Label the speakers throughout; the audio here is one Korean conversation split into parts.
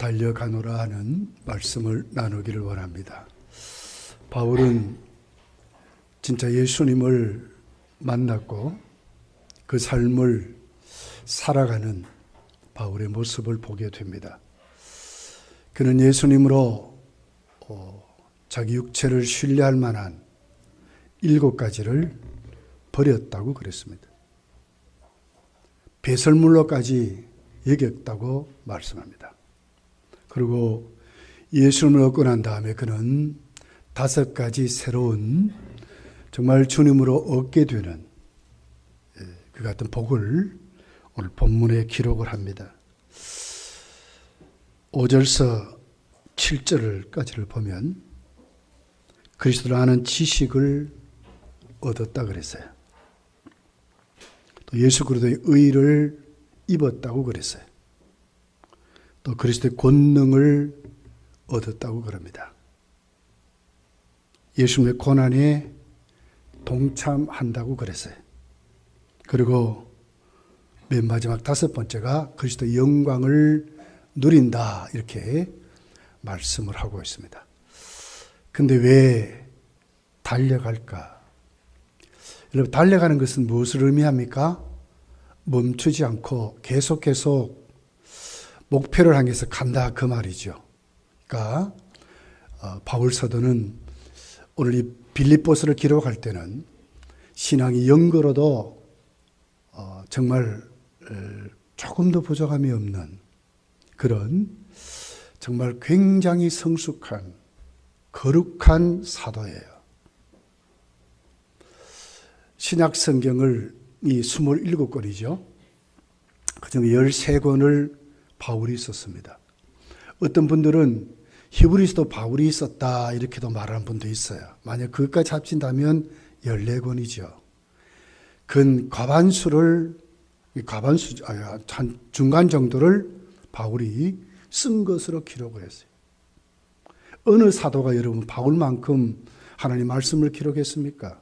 Speaker 1: 달려가노라 하는 말씀을 나누기를 원합니다. 바울은 진짜 예수님을 만났고 그 삶을 살아가는 바울의 모습을 보게 됩니다. 그는 예수님으로 자기 육체를 신뢰할 만한 7가지를 버렸다고 그랬습니다. 배설물로까지 여겼다고 말씀합니다. 그리고 예수님을 얻고 난 다음에 그는 5가지 새로운 정말 주님으로 얻게 되는 그 같은 복을 오늘 본문에 기록을 합니다. 5절서 7절까지를 보면 그리스도를 아는 지식을 얻었다 그랬어요. 또 예수 그리스도의 의를 입었다고 그랬어요. 또 그리스도의 권능을 얻었다고 그럽니다. 예수님의 고난에 동참한다고 그랬어요. 그리고 맨 마지막 5번째가 그리스도의 영광을 누린다 이렇게 말씀을 하고 있습니다. 근데 왜 달려갈까? 여러분, 달려가는 것은 무엇을 의미합니까? 멈추지 않고 계속 목표를 향해서 간다 그 말이죠. 그러니까 바울 사도는 오늘 이 빌립보서를 기록할 때는 신앙이 영거로도 정말 조금도 부족함이 없는 그런 정말 굉장히 성숙한 거룩한 사도예요. 신약 성경을 이 27권이죠. 그중 13권을 바울이 썼습니다. 어떤 분들은 히브리서도 바울이 썼다 이렇게도 말하는 분도 있어요. 만약 그것까지 합친다면 14권이죠. 근 과반수를 한 중간 정도를 바울이 쓴 것으로 기록을 했어요. 어느 사도가 여러분 바울만큼 하나님 말씀을 기록했습니까?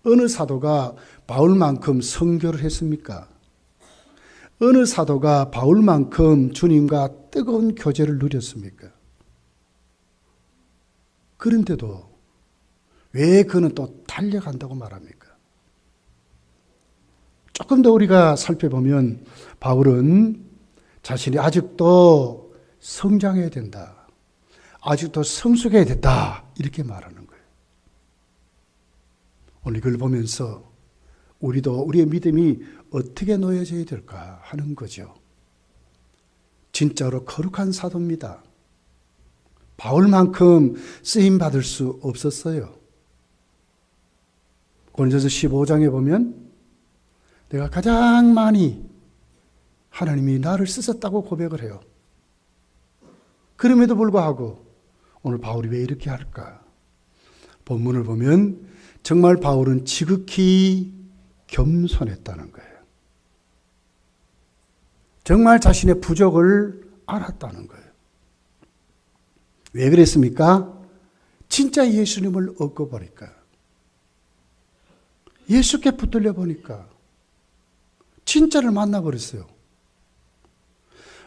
Speaker 1: 어느 사도가 바울만큼 선교를 했습니까? 어느 사도가 바울만큼 주님과 뜨거운 교제를 누렸습니까? 그런데도 왜 그는 또 달려간다고 말합니까? 조금 더 우리가 살펴보면 바울은 자신이 아직도 성장해야 된다. 아직도 성숙해야 된다. 이렇게 말하는 거예요. 오늘 이걸 보면서 우리도 우리의 믿음이 어떻게 놓여져야 될까 하는 거죠. 진짜로 거룩한 사도입니다. 바울만큼 쓰임받을 수 없었어요. 고린도서 15장에 보면 내가 가장 많이 하나님이 나를 쓰셨다고 고백을 해요. 그럼에도 불구하고 오늘 바울이 왜 이렇게 할까? 본문을 보면 정말 바울은 지극히 겸손했다는 거예요. 정말 자신의 부족을 알았다는 거예요. 왜 그랬습니까? 진짜 예수님을 얻고 보니까, 예수께 붙들려 보니까 진짜를 만나버렸어요.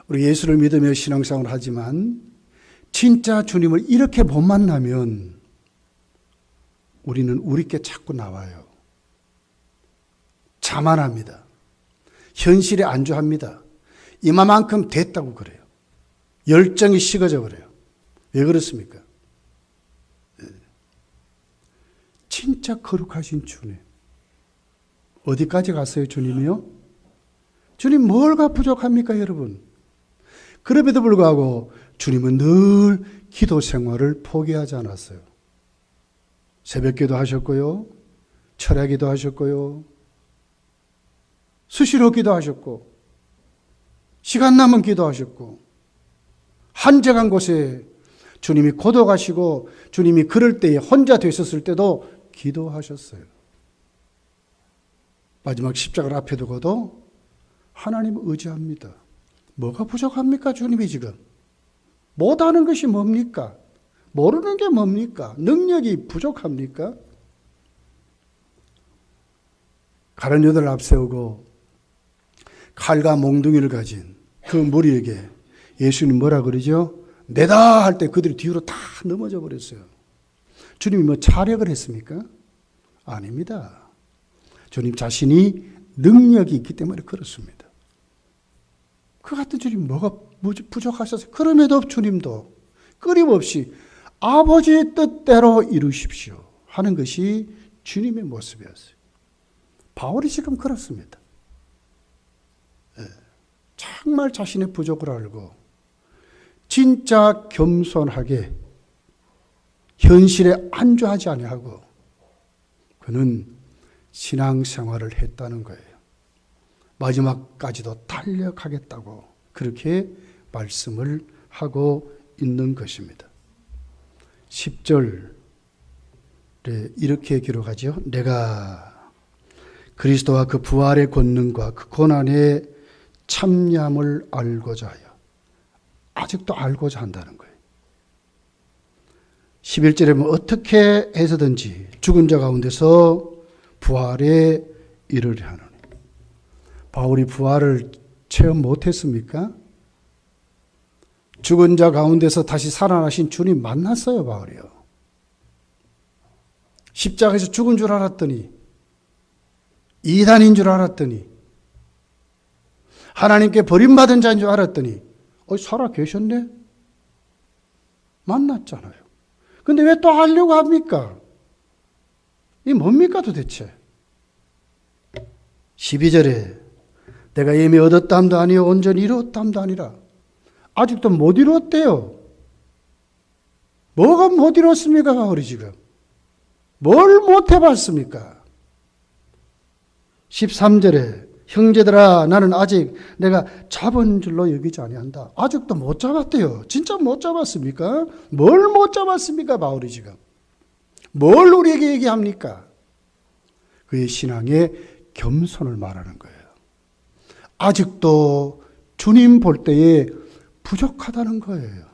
Speaker 1: 우리 예수를 믿으며 신앙생활을 하지만 진짜 주님을 이렇게 못 만나면 우리는 우리께 자꾸 나와요. 자만합니다. 현실에 안주합니다. 이만큼 됐다고 그래요. 열정이 식어져 버려요. 왜 그렇습니까? 진짜 거룩하신 주님. 어디까지 갔어요, 주님이요? 주님 뭐가 부족합니까, 여러분? 그럼에도 불구하고 주님은 늘 기도 생활을 포기하지 않았어요. 새벽기도 하셨고요. 철야기도 하셨고요. 수시로 기도하셨고, 시간 남은 기도하셨고, 한적한 곳에 주님이 고독하시고 주님이 그럴 때에 혼자 되셨을 때도 기도하셨어요. 마지막 십자가를 앞에 두고도 하나님 의지합니다. 뭐가 부족합니까, 주님이 지금? 못하는 것이 뭡니까? 모르는 게 뭡니까? 능력이 부족합니까? 가련 여덟을 앞세우고 칼과 몽둥이를 가진 그 무리에게 예수님 뭐라 그러죠? 내다 할 때 그들이 뒤로 다 넘어져 버렸어요. 주님이 뭐 차력을 했습니까? 아닙니다. 주님 자신이 능력이 있기 때문에 그렇습니다. 그 같은 주님 뭐가 부족하셨어요? 그럼에도 주님도 끊임없이 아버지의 뜻대로 이루십시오 하는 것이 주님의 모습이었어요. 바울이 지금 그렇습니다. 정말 자신의 부족을 알고 진짜 겸손하게 현실에 안주하지 아니하고 그는 신앙생활을 했다는 거예요. 마지막까지도 달려가겠다고 그렇게 말씀을 하고 있는 것입니다. 10절에 이렇게 기록하죠. 내가 그리스도와 그 부활의 권능과 그 고난의 참념을 알고자 하여. 아직도 알고자 한다는 거예요. 11절에 보면 어떻게 해서든지 죽은 자 가운데서 부활에 이르려 하노니. 바울이 부활을 체험 못했습니까? 죽은 자 가운데서 다시 살아나신 주님 만났어요, 바울이요. 십자가에서 죽은 줄 알았더니, 이단인 줄 알았더니, 하나님께 버림받은 자인 줄 알았더니, 살아 계셨네? 만났잖아요. 근데 왜 또 하려고 합니까? 이게 뭡니까 도대체? 12절에 내가 이미 얻었담도 아니요 온전히 이루었담도 아니라 아직도 못 이루었대요. 뭐가 못 이뤘습니까, 바울이 지금? 뭘 못 해봤습니까? 13절에 형제들아 나는 아직 내가 잡은 줄로 여기지 아니한다. 아직도 못 잡았대요. 진짜 못 잡았습니까? 뭘 못 잡았습니까, 바울이 지금? 뭘 우리에게 얘기합니까? 그의 신앙의 겸손을 말하는 거예요. 아직도 주님 볼 때에 부족하다는 거예요.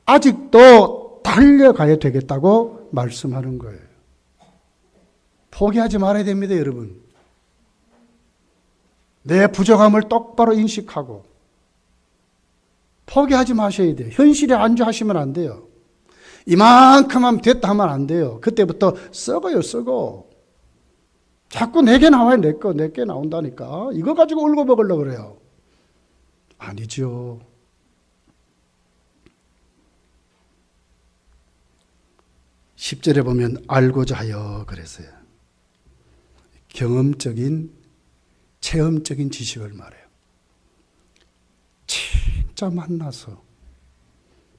Speaker 1: 아직도 달려가야 되겠다고 말씀하는 거예요. 포기하지 말아야 됩니다, 여러분. 내 부족함을 똑바로 인식하고 포기하지 마셔야 돼요. 현실에 안주하시면 안 돼요. 이만큼 하면 됐다 하면 안 돼요. 그때부터 썩어요, 썩어. 자꾸 내게 나와요, 내게 나온다니까. 이거 가지고 울고 먹으려고 그래요. 아니죠. (10절에) 보면 알고자 하여 그랬어요. 경험적인 체험적인 지식을 말해요. 진짜 만나서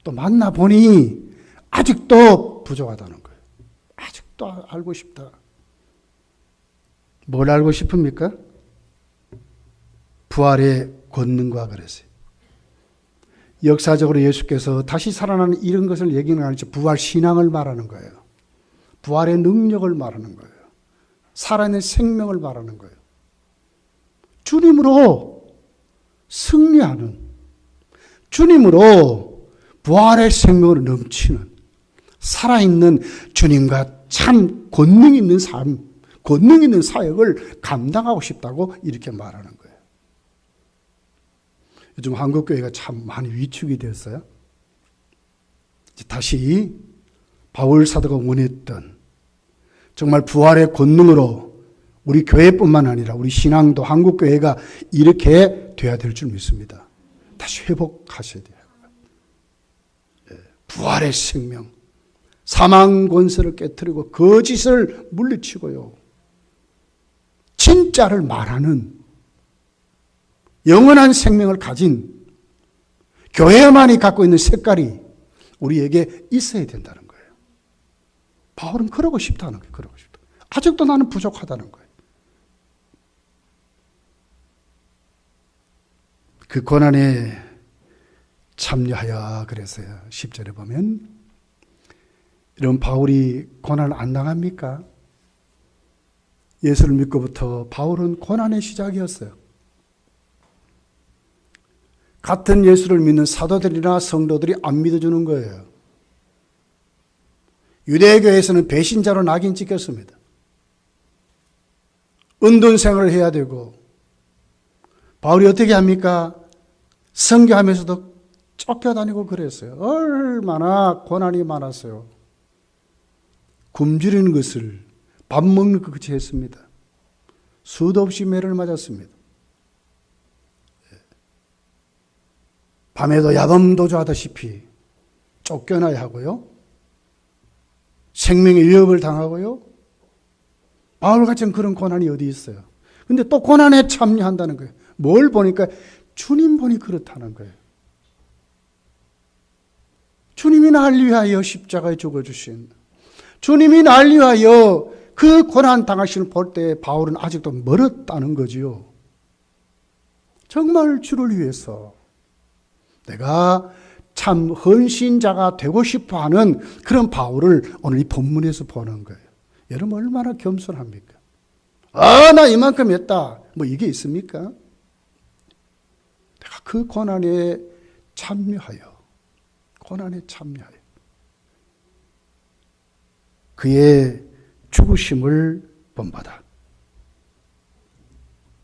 Speaker 1: 또 만나보니 아직도 부족하다는 거예요. 아직도 알고 싶다. 뭘 알고 싶습니까? 부활의 권능과 그랬어요. 역사적으로 예수께서 다시 살아나는 이런 것을 얘기는 아니죠. 부활 신앙을 말하는 거예요. 부활의 능력을 말하는 거예요. 살아있는 생명을 말하는 거예요. 주님으로 승리하는, 주님으로 부활의 생명으로 넘치는, 살아있는 주님과 참 권능 있는 삶, 권능 있는 사역을 감당하고 싶다고 이렇게 말하는 거예요. 요즘 한국교회가 참 많이 위축이 됐어요. 다시 바울 사도가 원했던 정말 부활의 권능으로 우리 교회뿐만 아니라 우리 신앙도 한국교회가 이렇게 돼야 될 줄 믿습니다. 다시 회복하셔야 돼요. 부활의 생명, 사망 권세를 깨트리고 거짓을 물리치고요. 진짜를 말하는 영원한 생명을 가진 교회만이 갖고 있는 색깔이 우리에게 있어야 된다는 거예요. 바울은 그러고 싶다는 거예요. 그러고 싶다. 아직도 나는 부족하다는 거예요. 그 고난에 참여하여 그랬어요. 10절에 보면 이런 바울이 고난을 안 당합니까? 예수를 믿고부터 바울은 고난의 시작이었어요. 같은 예수를 믿는 사도들이나 성도들이 안 믿어주는 거예요. 유대교회에서는 배신자로 낙인 찍혔습니다. 은둔 생활을 해야 되고 바울이 어떻게 합니까? 선교하면서도 쫓겨다니고 그랬어요. 얼마나 고난이 많았어요. 굶주리는 것을 밥 먹는 것 같이 했습니다. 수도 없이 매를 맞았습니다. 밤에도 야밤도주하다시피 쫓겨나야 하고요. 생명의 위협을 당하고요. 바울 같은 그런 고난이 어디 있어요. 근데 또 고난에 참여한다는 거예요. 뭘 보니까 주님 보니 그렇다는 거예요. 주님이 날 위하여 십자가에 죽어주신, 주님이 날 위하여 그 고난 당하시는 볼 때 바울은 아직도 멀었다는 거지요. 정말 주를 위해서 내가 참 헌신자가 되고 싶어 하는 그런 바울을 오늘 이 본문에서 보는 거예요. 여러분 얼마나 겸손합니까? 나 이만큼 했다. 뭐 이게 있습니까? 내가 그 고난에 참여하여 그의 죽으심을 본받아.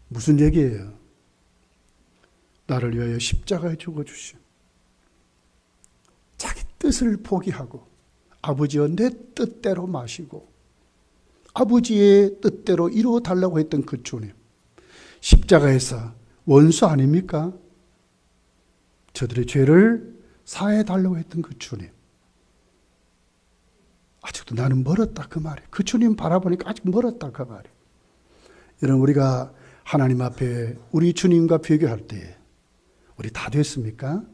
Speaker 1: 무슨 얘기예요? 나를 위하여 십자가에 죽어주신, 자기 뜻을 포기하고 아버지여 내 뜻대로 마시고 아버지의 뜻대로 이루어 달라고 했던 그 주님, 십자가에서 원수 아닙니까? 저들의 죄를 사해 달라고 했던 그 주님, 아직도 나는 멀었다 그 말이에요. 그 주님 바라보니까 아직 멀었다 그 말이에요. 여러분 우리가 하나님 앞에 우리 주님과 비교할 때 우리 다 됐습니까?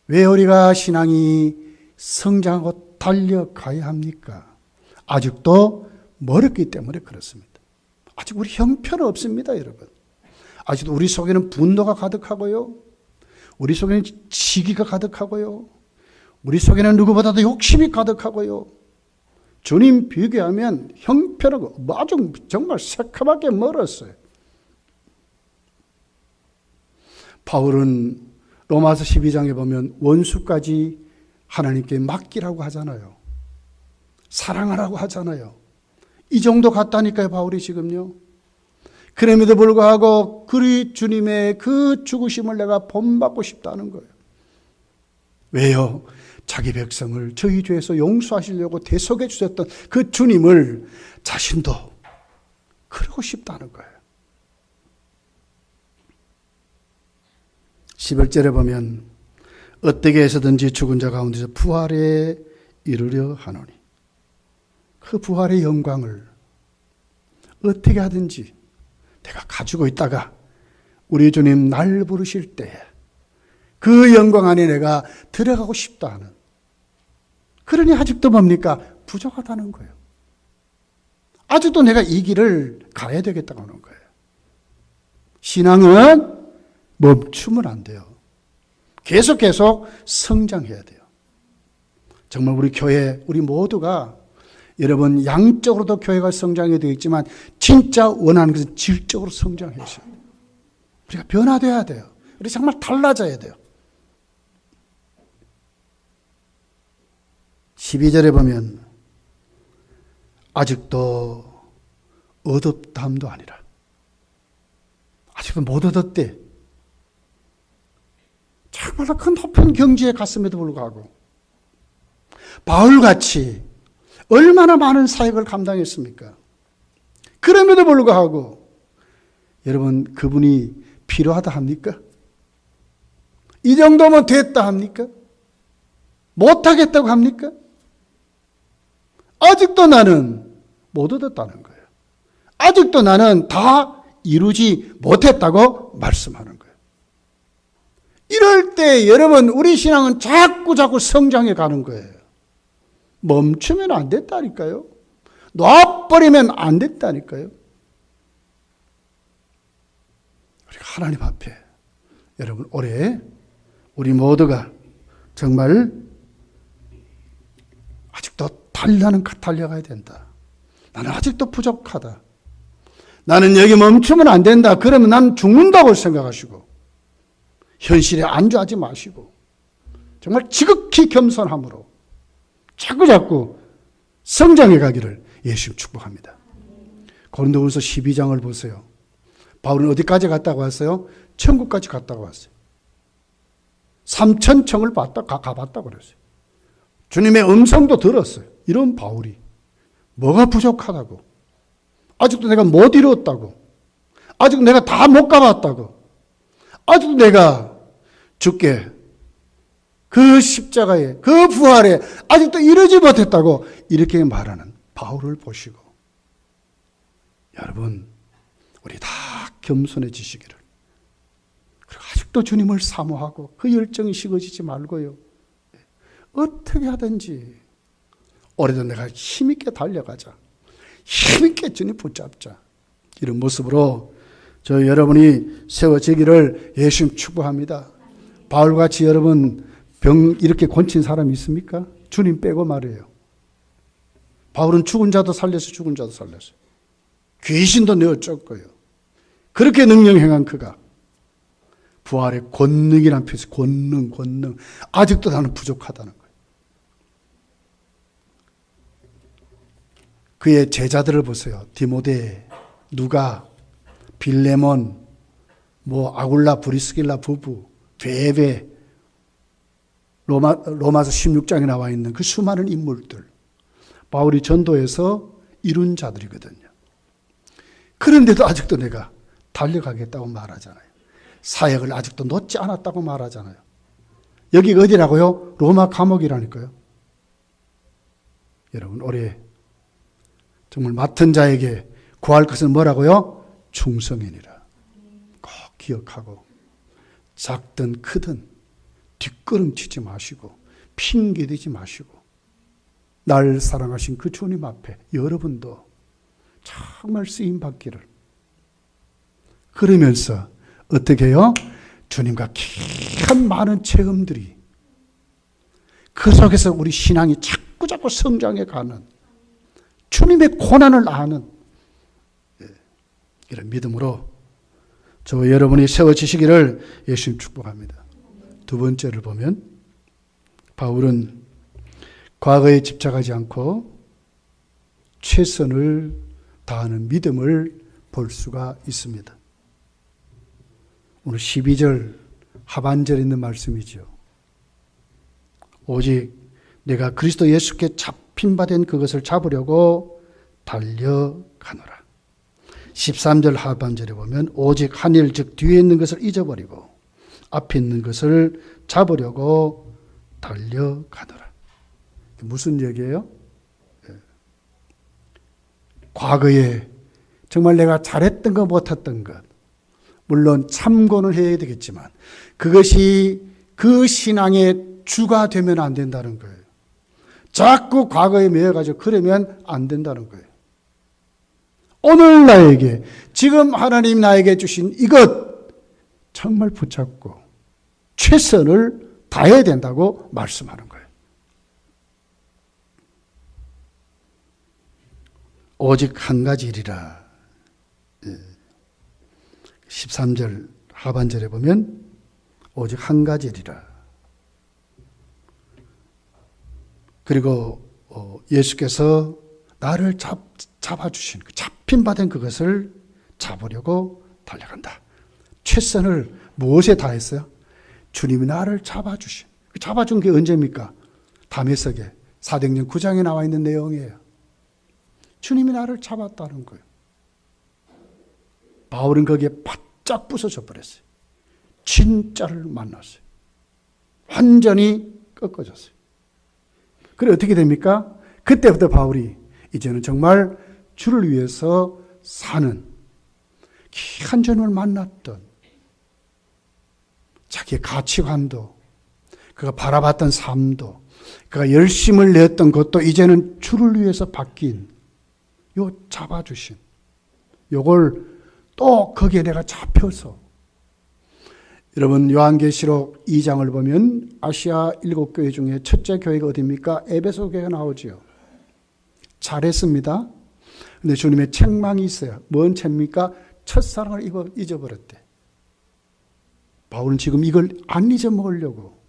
Speaker 1: 왜 우리가 신앙이 성장하고 달려가야 합니까? 아직도 멀었기 때문에 그렇습니다. 아직 우리 형편은 없습니다, 여러분. 아직도 우리 속에는 분노가 가득하고요. 우리 속에는 시기가 가득하고요. 우리 속에는 누구보다도 욕심이 가득하고요. 주님 비교하면 형편하고 아주 정말 새카맣게 멀었어요. 바울은 로마서 12장에 보면 원수까지 하나님께 맡기라고 하잖아요. 사랑하라고 하잖아요. 이 정도 같다니까요, 바울이 지금요. 그럼에도 불구하고 그리 주님의 그 죽으심을 내가 본받고 싶다는 거예요. 왜요? 자기 백성을 저희 죄에서 용서하시려고 대속해 주셨던 그 주님을 자신도 그러고 싶다는 거예요. 11절에 보면 어떻게 해서든지 죽은 자 가운데서 부활에 이르려 하노니, 그 부활의 영광을 어떻게 하든지 내가 가지고 있다가 우리 주님 날 부르실 때 그 영광 안에 내가 들어가고 싶다 하는, 그러니 아직도 뭡니까? 부족하다는 거예요. 아직도 내가 이 길을 가야 되겠다고 하는 거예요. 신앙은 멈추면 안 돼요. 계속 성장해야 돼요. 정말 우리 교회, 우리 모두가 여러분 양적으로도 교회가 성장이 되어 있지만 진짜 원하는 것은 질적으로 성장해야 돼요. 우리가 변화돼야 돼요. 우리 정말 달라져야 돼요. 12절에 보면 아직도 얻었다함도 아니라, 아직도 못 얻었대. 정말 큰 높은 경지에 갔음에도 불구하고 바울같이 얼마나 많은 사역을 감당했습니까? 그럼에도 불구하고 여러분 그분이 필요하다 합니까? 이 정도면 됐다 합니까? 못하겠다고 합니까? 아직도 나는 못 얻었다는 거예요. 아직도 나는 다 이루지 못했다고 말씀하는 거예요. 이럴 때 여러분 우리 신앙은 자꾸 성장해 가는 거예요. 멈추면 안 됐다니까요. 놔버리면 안 됐다니까요. 우리가 하나님 앞에 여러분 올해 우리 모두가 정말 아직도 달려가야 된다. 나는 아직도 부족하다. 나는 여기 멈추면 안 된다. 그러면 난 죽는다고 생각하시고 현실에 안주하지 마시고 정말 지극히 겸손함으로 자꾸 성장해 가기를 예수님 축복합니다. 고린도후서 12장을 보세요. 바울은 어디까지 갔다고 왔어요? 천국까지 갔다고 왔어요. 3,000층을 가봤다고 그랬어요. 주님의 음성도 들었어요. 이런 바울이 뭐가 부족하다고, 아직도 내가 못 이루었다고, 아직도 내가 다 못 가봤다고, 아직도 내가 죽게 그 십자가에 그 부활에 아직도 이르지 못했다고 이렇게 말하는 바울을 보시고, 여러분 우리 다 겸손해지시기를, 그리고 아직도 주님을 사모하고 그 열정이 식어지지 말고요, 어떻게 하든지 올해도 내가 힘있게 달려가자, 힘있게 주님 붙잡자, 이런 모습으로 저 여러분이 세워지기를 예수님 축복합니다. 바울같이 여러분 병 이렇게 고친 사람이 있습니까? 주님 빼고 말이에요. 바울은 죽은 자도 살렸어요. 죽은 자도 살렸어요. 귀신도 내어 쫓고요. 그렇게 능력 행한 그가 부활의 권능이라는 표시, 권능. 아직도 나는 부족하다는 거예요. 그의 제자들을 보세요. 디모데, 누가, 빌레몬, 아굴라, 브리스길라 부부, 베베, 로마서 16장에 나와 있는 그 수많은 인물들, 바울이 전도해서 이룬 자들이거든요. 그런데도 아직도 내가 달려가겠다고 말하잖아요. 사역을 아직도 놓지 않았다고 말하잖아요. 여기가 어디라고요? 로마 감옥이라니까요. 여러분 올해 정말 맡은 자에게 구할 것은 뭐라고요? 충성이니라. 꼭 기억하고 작든 크든 뒷걸음치지 마시고 핑계대지 마시고 날 사랑하신 그 주님 앞에 여러분도 정말 쓰임받기를, 그러면서 어떻게 해요? 주님과 긴 많은 체험들이, 그 속에서 우리 신앙이 자꾸 성장해 가는, 주님의 고난을 아는 이런 믿음으로 저 여러분이 세워지시기를 예수님 축복합니다. 두 번째를 보면 바울은 과거에 집착하지 않고 최선을 다하는 믿음을 볼 수가 있습니다. 오늘 12절 하반절에 있는 말씀이죠. 오직 내가 그리스도 예수께 잡힌 바 된 그것을 잡으려고 달려가노라. 13절 하반절에 보면 오직 한 일 즉 뒤에 있는 것을 잊어버리고 앞에 있는 것을 잡으려고 달려가노라. 무슨 얘기예요? 과거에 정말 내가 잘했던 것 못했던 것, 물론 참고는 해야 되겠지만 그것이 그 신앙의 주가 되면 안 된다는 거예요. 자꾸 과거에 매여가지고 그러면 안 된다는 거예요. 오늘 나에게, 지금 하나님 나에게 주신 이것 정말 붙잡고 최선을 다해야 된다고 말씀하는 거예요. 오직 한 가지 일이라. 13절 하반절에 보면 오직 한 가지 일이라. 그리고 예수께서 나를 잡아주신, 잡힌 바 된 그것을 잡으려고 달려간다. 최선을 무엇에 다했어요? 주님이 나를 잡아주신. 잡아준 게 언제입니까? 다메섹에 사도행전 9장에 나와 있는 내용이에요. 주님이 나를 잡았다는 거예요. 바울은 거기에 바짝 부서져 버렸어요. 진짜를 만났어요. 완전히 꺾어졌어요. 그래 어떻게 됩니까? 그때부터 바울이 이제는 정말 주를 위해서 사는, 귀한 주님을 만났던 자기의 가치관도, 그가 바라봤던 삶도, 그가 열심을 내었던 것도 이제는 주를 위해서 바뀐, 요 잡아주신 요걸 또 거기에 내가 잡혀서, 여러분 요한계시록 2장을 보면 아시아 7교회 중에 첫째 교회가 어디입니까? 에베소 교회가 나오지요. 잘했습니다. 근데 주님의 책망이 있어요. 뭔 책입니까? 첫사랑을 잊어버렸대. 바울은 지금 이걸 안 잊어먹으려고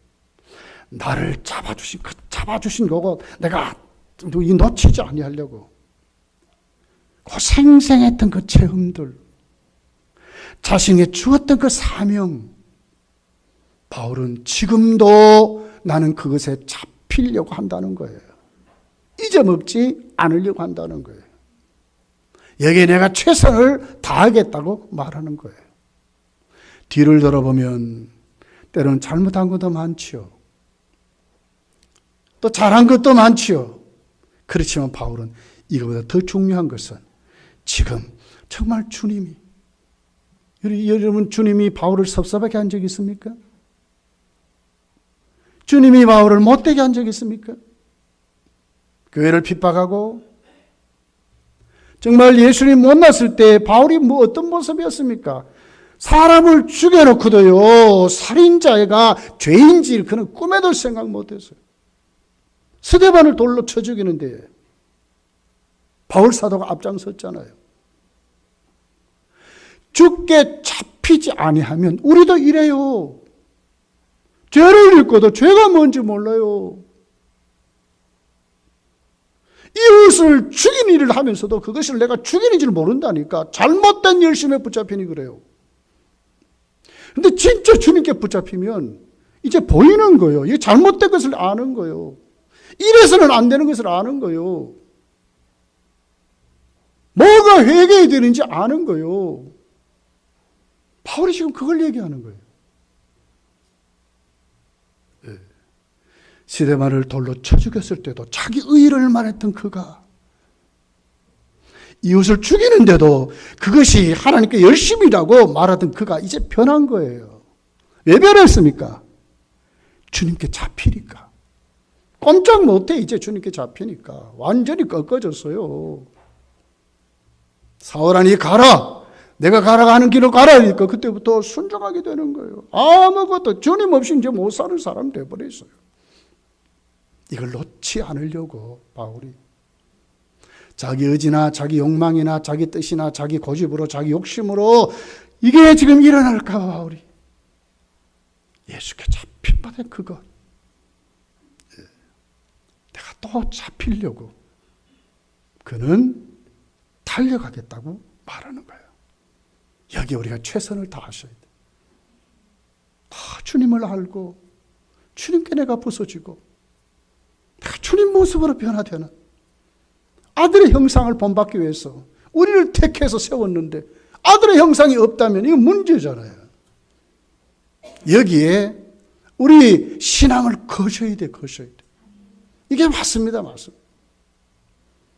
Speaker 1: 나를 잡아주신 거고 내가 놓치지 아니하려고 그 생생했던 그 체험들, 자신에게 주었던 그 사명, 바울은 지금도 나는 그것에 잡히려고 한다는 거예요. 잊어먹지 않으려고 한다는 거예요. 여기에 내가 최선을 다하겠다고 말하는 거예요. 뒤를 돌아보면 때로는 잘못한 것도 많지요. 또 잘한 것도 많지요. 그렇지만 바울은 이거보다 더 중요한 것은 지금 정말 주님이, 여러분 주님이 바울을 섭섭하게 한 적이 있습니까? 주님이 바울을 못되게 한 적이 있습니까? 교회를 핍박하고 정말 예수님 만났을 때 바울이 어떤 모습이었습니까? 사람을 죽여놓고도요, 살인자가 죄인지 그는 꿈에도 생각 못했어요. 스데반을 돌로 쳐 죽이는데 바울 사도가 앞장섰잖아요. 죽게 잡히지 아니하면 우리도 이래요. 죄를 짓고도 죄가 뭔지 몰라요. 이웃을 죽인 일을 하면서도 그것을 내가 죽이는 줄 모른다니까. 잘못된 열심에 붙잡히니 그래요. 근데 진짜 주님께 붙잡히면 이제 보이는 거예요. 이게 잘못된 것을 아는 거예요. 이래서는 안 되는 것을 아는 거예요. 뭐가 회개해야 되는지 아는 거예요. 바울이 지금 그걸 얘기하는 거예요. 스데반을 돌로 쳐 죽였을 때도 자기 의를 말했던 그가, 이웃을 죽이는데도 그것이 하나님께 열심이라고 말하던 그가 이제 변한 거예요. 왜 변했습니까? 주님께 잡히니까. 꼼짝 못해. 이제 주님께 잡히니까 완전히 꺾어졌어요. 사울아니 가라, 내가 가라가는 길로 가라 하니까 그때부터 순종하게 되는 거예요. 아무것도 주님 없이 이제 못 사는 사람 되어버렸어요. 이걸 놓지 않으려고 바울이 자기 의지나 자기 욕망이나 자기 뜻이나 자기 고집으로 자기 욕심으로 이게 지금 일어날까 봐 바울이 예수께 잡힌바된 그것, 내가 또 잡히려고 그는 달려가겠다고 말하는 거예요. 여기 우리가 최선을 다하셔야 돼. 다 주님을 알고 주님께 내가 부서지고 내가 주님 모습으로 변화되는 아들의 형상을 본받기 위해서 우리를 택해서 세웠는데 아들의 형상이 없다면 이거 문제잖아요. 여기에 우리 신앙을 거셔야 돼. 이게 맞습니다.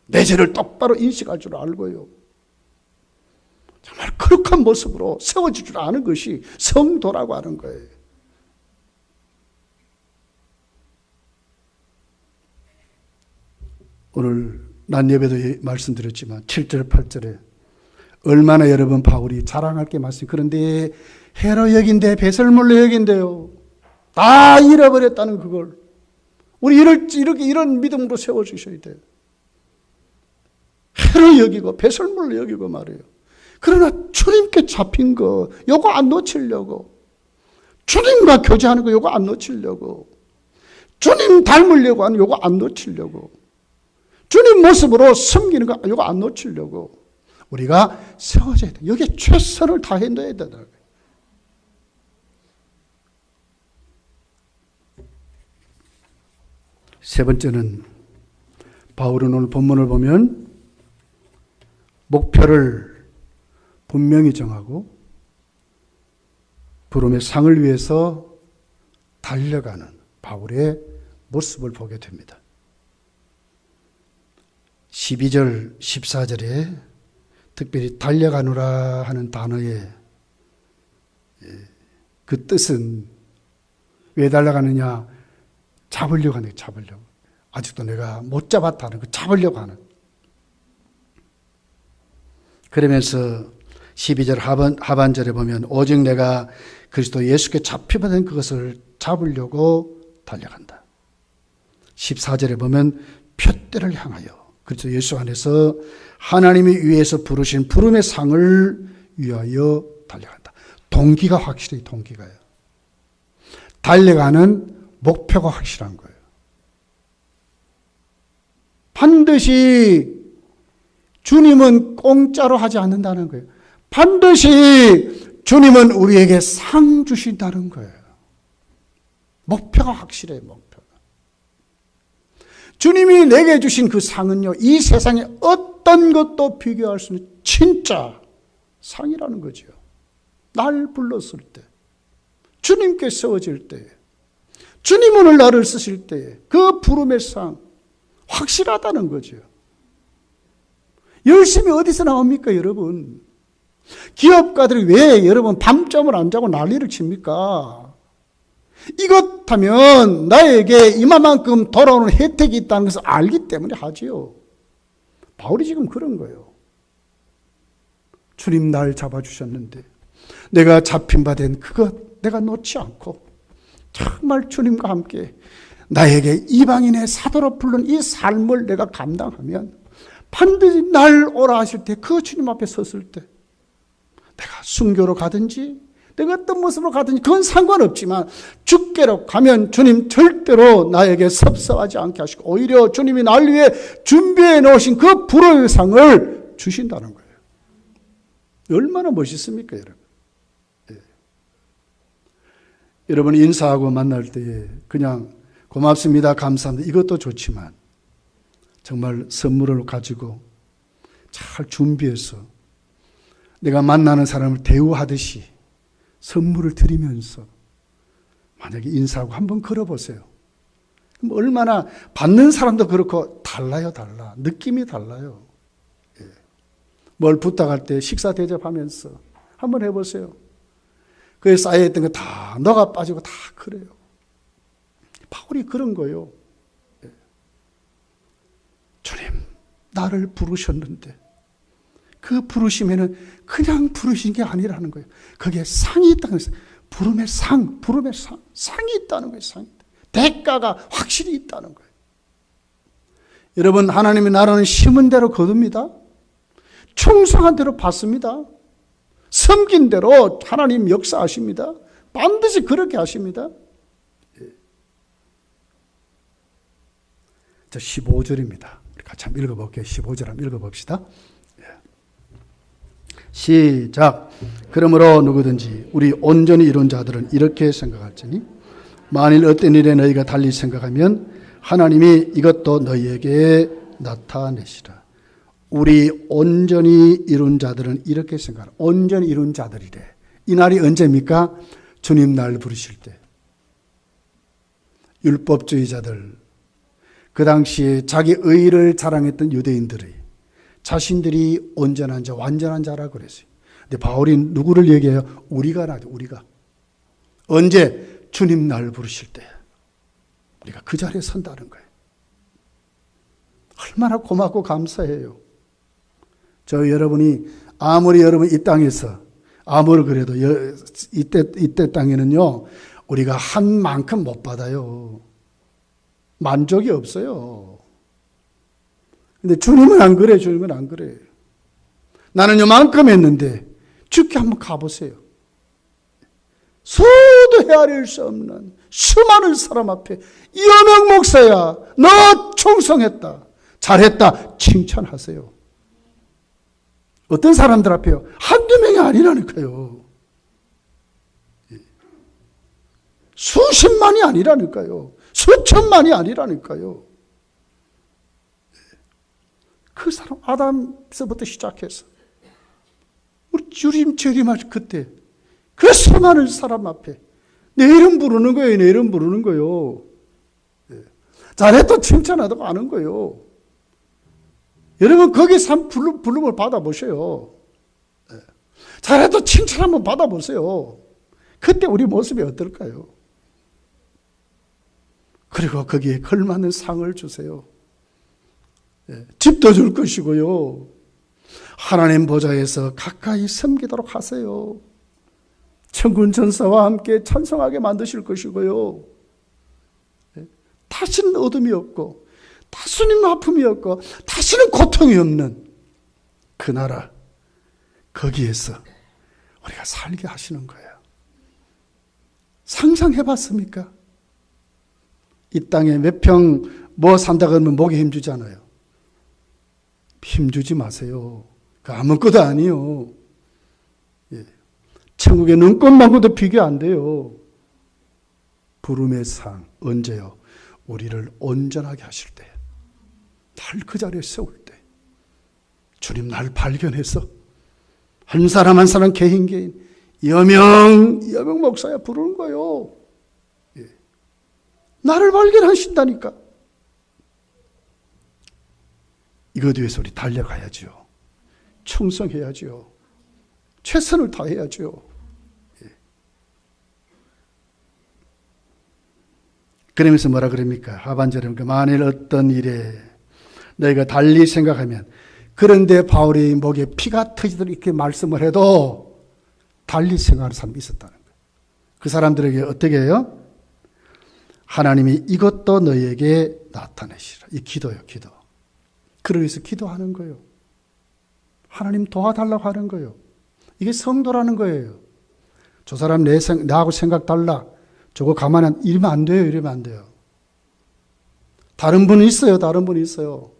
Speaker 1: 내 죄를 똑바로 인식할 줄 알고요. 정말 거룩한 모습으로 세워질 줄 아는 것이 성도라고 하는 거예요. 오늘 난 예배도 말씀드렸지만 7절 8절에 얼마나 여러분 바울이 자랑할 게 많습니다. 그런데 해로 여긴데 배설물로 여긴데요. 다 잃어버렸다는 그걸 우리 이런 믿음으로 세워주셔야 돼요. 해로 여기고 배설물로 여기고 말이에요. 그러나 주님께 잡힌 거 요거 안 놓치려고, 주님과 교제하는 거 요거 안 놓치려고, 주님 닮으려고 하는 요거 안 놓치려고, 주님 모습으로 섬기는 거 요거 안 놓치려고 우리가 세워져야 돼. 여기에 최선을 다해야 된다. 세 번째는 바울은 오늘 본문을 보면 목표를 분명히 정하고 부름의 상을 위해서 달려가는 바울의 모습을 보게 됩니다. 12절, 14절에 특별히 달려가노라 하는 단어의 그 뜻은 왜 달려가느냐? 잡으려고 하는 거예요. 잡으려고. 아직도 내가 못 잡았다는 거 잡으려고 하는. 그러면서 12절 하반절에 보면 오직 내가 그리스도 예수께 잡혀받은 그것을 잡으려고 달려간다. 14절에 보면 표대를 향하여 그리스도 예수 안에서 하나님이 위에서 부르신 부름의 상을 위하여 달려간다. 동기가 확실히 동기가요. 달려가는 목표가 확실한 거예요. 반드시 주님은 공짜로 하지 않는다는 거예요. 반드시 주님은 우리에게 상 주신다는 거예요. 목표가 확실해요. 목표가. 주님이 내게 주신 그 상은요, 이 세상에 어떤 것도 비교할 수 없는 진짜 상이라는 거죠. 날 불렀을 때, 주님께 세워질 때, 주님 오늘 나를 쓰실 때 그 부름의 상 확실하다는 거죠. 열심히 어디서 나옵니까, 여러분? 기업가들이 왜 여러분 밤잠을 안 자고 난리를 칩니까? 이것하면 나에게 이만큼 돌아오는 혜택이 있다는 것을 알기 때문에 하지요. 바울이 지금 그런 거예요. 주님 날 잡아주셨는데 내가 잡힌 바 된 그것 내가 놓지 않고 정말 주님과 함께 나에게 이방인의 사도로 부른 이 삶을 내가 감당하면 반드시 날 오라 하실 때 그 주님 앞에 섰을 때 내가 순교로 가든지 내가 어떤 모습으로 가든지 그건 상관없지만 주께로 가면 주님 절대로 나에게 섭섭하지 않게 하시고 오히려 주님이 날 위해 준비해 놓으신 그 불의 상을 주신다는 거예요. 얼마나 멋있습니까, 여러분? 예. 여러분 인사하고 만날 때에 그냥 고맙습니다, 감사합니다 이것도 좋지만 정말 선물을 가지고 잘 준비해서 내가 만나는 사람을 대우하듯이 선물을 드리면서 만약에 인사하고 한번 걸어보세요. 그럼 얼마나 받는 사람도 그렇고 달라요, 달라. 느낌이 달라요. 예. 뭘 부탁할 때 식사 대접하면서 한번 해보세요. 그에 쌓여있던 거 다 너가 빠지고 다 그래요. 바울이 그런 거예요. 예. 주님, 나를 부르셨는데 그 부르심에는 그냥 부르신 게 아니라는 거예요. 거기에 상이 있다는 거예요. 부름의 상, 상이 있다는 거예요. 상이. 대가가 확실히 있다는 거예요. 여러분, 하나님의 나라는 심은 대로 거둡니다. 충성한 대로 받습니다. 섬긴 대로 하나님 역사하십니다. 반드시 그렇게 하십니다. 저 15절입니다. 우리 같이 한번 읽어볼게요. 15절 한번 읽어봅시다. 시작. 그러므로 누구든지 우리 온전히 이룬 자들은 이렇게 생각할지니 만일 어떤 일에 너희가 달리 생각하면 하나님이 이것도 너희에게 나타내시라. 우리 온전히 이룬 자들은 이렇게 생각하라. 온전히 이룬 자들이래. 이 날이 언제입니까? 주님 날 부르실 때. 율법주의자들, 그 당시에 자기 의를 자랑했던 유대인들이 자신들이 온전한 자, 완전한 자라고 그랬어요. 근데 바울이 누구를 얘기해요? 우리가 나죠, 우리가. 언제? 주님 날 부르실 때. 우리가 그 자리에 선다는 거예요. 얼마나 고맙고 감사해요. 저 여러분이 아무리 여러분 이 땅에서 아무리 그래도 이때 땅에는요 우리가 한 만큼 못 받아요. 만족이 없어요. 근데 주님은 안 그래. 주님은 안 그래. 나는 요만큼 했는데 주께 한번 가보세요. 수도 헤아릴 수 없는 수많은 사람 앞에 이어명 목사야 너 충성했다 잘했다 칭찬하세요. 어떤 사람들 앞에요? 한두 명이 아니라니까요. 수십만이 아니라니까요. 수천만이 아니라니까요. 그 사람 아담서부터 시작해서 우리 주님 재림할 그때 그 수많은 사람 앞에 내 이름 부르는 거예요. 내 이름 부르는 거예요. 잘했다 칭찬하다고 하는 거예요. 여러분 거기서 부름을 받아보세요. 잘해도 칭찬 한번 받아보세요. 그때 우리 모습이 어떨까요? 그리고 거기에 걸맞는 상을 주세요. 집도 줄 것이고요. 하나님 보좌에서 가까이 섬기도록 하세요. 천군 천사와 함께 찬송하게 만드실 것이고요. 다시는 어둠이 없고 다시는 아픔이 없고 다시는 고통이 없는 그 나라 거기에서 우리가 살게 하시는 거예요. 상상해 봤습니까? 이 땅에 몇 평 뭐 산다 그러면 목에 힘주잖아요. 힘주지 마세요. 그 아무것도 아니요. 천국의 눈꽃만큼도 비교 안 돼요. 부름의 상 언제요? 우리를 온전하게 하실 때, 날 그 자리에 세울 때, 주님 날 발견해서 한 사람 한 사람 개인 여명 목사야 부르는 거예요. 예. 나를 발견하신다니까. 이것 위해서 우리 달려가야죠. 충성해야죠. 최선을 다해야죠. 예. 그러면서 뭐라 그럽니까? 하반절에 만일 어떤 일에 너희가 달리 생각하면, 그런데 바울이 목에 피가 터지도록 이렇게 말씀을 해도 달리 생각하는 사람이 있었다는 거예요. 그 사람들에게 어떻게 해요? 하나님이 이것도 너희에게 나타내시라. 이 기도예요, 기도. 그러기 위해서 기도하는 거예요. 하나님 도와달라고 하는 거예요. 이게 성도라는 거예요. 저 사람 나하고 생각 달라. 저거 가만히 이러면 안 돼요. 이러면 안 돼요. 다른 분이 있어요. 다른 분이 있어요.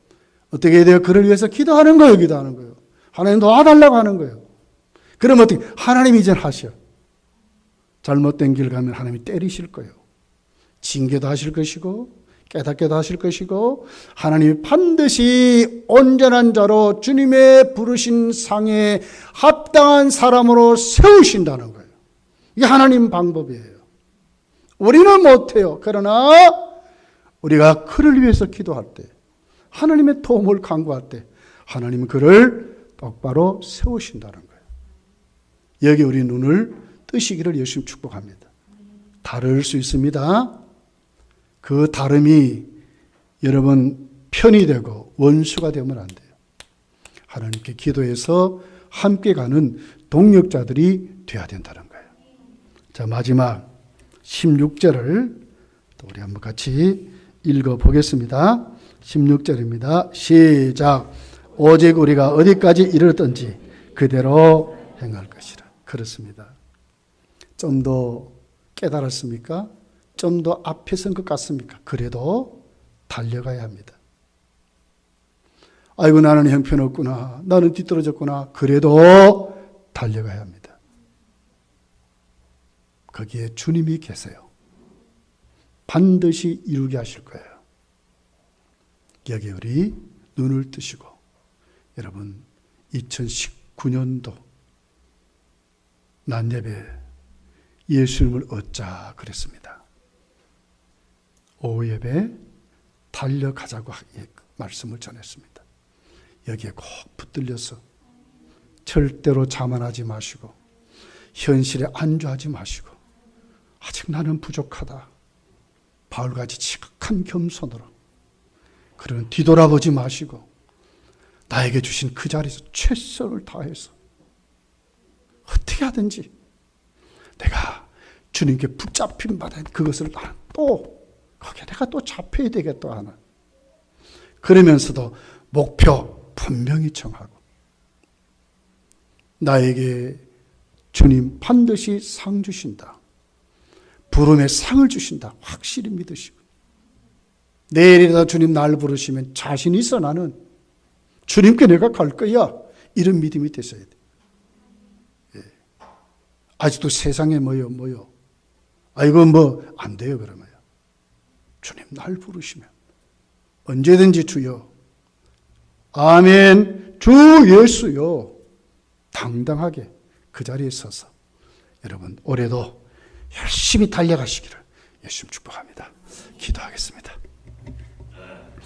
Speaker 1: 어떻게 해야 돼요? 그를 위해서 기도하는 거예요. 기도하는 거예요. 하나님 도와달라고 하는 거예요. 그럼 어떻게? 하나님이 이제 하셔. 잘못된 길 가면 하나님이 때리실 거예요. 징계도 하실 것이고 깨닫게도 하실 것이고, 하나님이 반드시 온전한 자로 주님의 부르신 상에 합당한 사람으로 세우신다는 거예요. 이게 하나님 방법이에요. 우리는 못해요. 그러나 우리가 그를 위해서 기도할 때, 하나님의 도움을 간구할 때 하나님은 그를 똑바로 세우신다는 거예요. 여기 우리 눈을 뜨시기를 예수님 축복합니다. 다를 수 있습니다. 그 다름이 여러분 편이 되고 원수가 되면 안 돼요. 하나님께 기도해서 함께 가는 동력자들이 되어야 된다는 거예요. 자, 마지막 16절을 또 우리 한번 같이 읽어보겠습니다. 16절입니다. 시작. 오직 우리가 어디까지 이르렀든지 그대로 행할 것이라. 그렇습니다. 좀 더 깨달았습니까? 좀 더 앞에 선 것 같습니까? 그래도 달려가야 합니다. 아이고 나는 형편없구나. 나는 뒤떨어졌구나. 그래도 달려가야 합니다. 거기에 주님이 계세요. 반드시 이루게 하실 거예요. 여기 우리 눈을 뜨시고, 여러분 2019년도 낮예배 예수님을 얻자 그랬습니다. 오후 예배 달려가자고 말씀을 전했습니다. 여기에 꼭 붙들려서 절대로 자만하지 마시고, 현실에 안주하지 마시고, 아직 나는 부족하다. 바울같이 지극한 겸손으로, 그러면 뒤돌아보지 마시고 나에게 주신 그 자리에서 최선을 다해서 어떻게 하든지 내가 주님께 붙잡힌 바다 그것을 나는 또 거기에 내가 또 잡혀야 되겠다 하는, 그러면서도 목표 분명히 정하고 나에게 주님 반드시 상 주신다. 부름의 상을 주신다. 확실히 믿으시고, 내일이라도 주님 날 부르시면 자신 있어 나는 주님께 내가 갈 거야. 이런 믿음이 됐어야 돼. 예. 아직도 세상에 뭐요. 이거 뭐 안 돼요 그러면. 주님 날 부르시면 언제든지 주여. 아멘. 주 예수요. 당당하게 그 자리에 서서 여러분 올해도 열심히 달려가시기를 예수님 축복합니다. 기도하겠습니다.